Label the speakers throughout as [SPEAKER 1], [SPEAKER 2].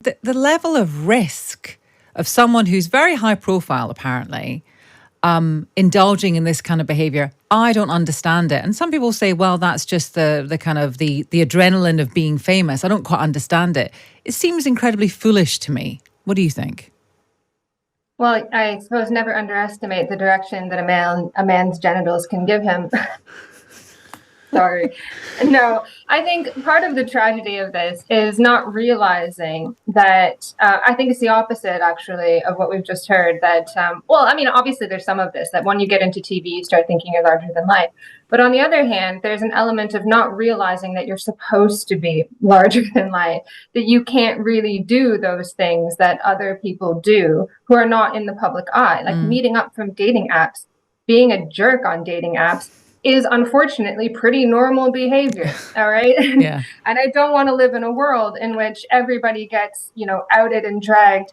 [SPEAKER 1] the level of risk of someone who's very high profile, apparently, indulging in this kind of behavior, I don't understand it. And some people say, well, that's just the kind of the adrenaline of being famous. I don't quite understand it. It seems incredibly foolish to me. What do you think?
[SPEAKER 2] Well, I suppose never underestimate the direction that a man's genitals can give him. Sorry. No, I think part of the tragedy of this is not realizing that I think it's the opposite, actually, of what we've just heard. That, well, I mean, obviously there's some of this, that when you get into TV, you start thinking you're larger than life. But on the other hand, there's an element of not realizing that you're supposed to be larger than life, that you can't really do those things that other people do who are not in the public eye, like meeting up from dating apps, being a jerk on dating apps is unfortunately pretty normal behavior. All right.
[SPEAKER 1] Yeah.
[SPEAKER 2] And I don't want to live in a world in which everybody gets, outed and dragged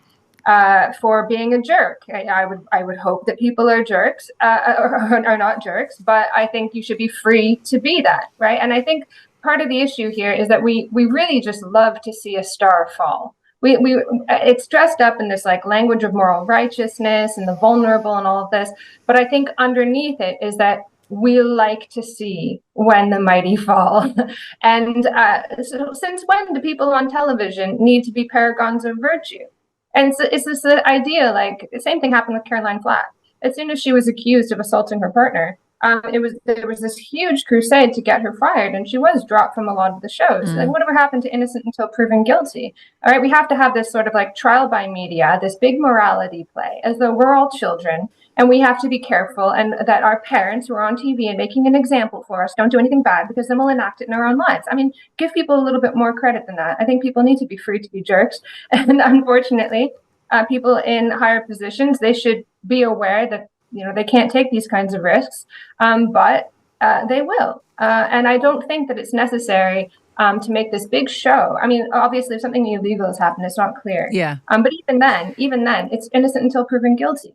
[SPEAKER 2] for being a jerk. I would hope that people are jerks or are not jerks, but I think you should be free to be that. Right. And I think part of the issue here is that we really just love to see a star fall. It's dressed up in this like language of moral righteousness and the vulnerable and all of this. But I think underneath it is that we like to see when the mighty fall. And so since when do people on television need to be paragons of virtue? And it's this idea, like the same thing happened with Caroline Flack. As soon as she was accused of assaulting her partner, there was this huge crusade to get her fired, and she was dropped from a lot of the shows. Like, whatever happened to innocent until proven guilty? All right, we have to have this sort of like trial by media, this big morality play, as though we're all children, and we have to be careful, and that our parents who are on TV and making an example for us don't do anything bad, because then we'll enact it in our own lives. I mean, give people a little bit more credit than that. I think people need to be free to be jerks, and unfortunately, people in higher positions, they should be aware that they can't take these kinds of risks, but they will. And I don't think that it's necessary to make this big show. I mean, obviously, if something illegal has happened, it's not clear.
[SPEAKER 1] Yeah.
[SPEAKER 2] But even then, it's innocent until proven guilty.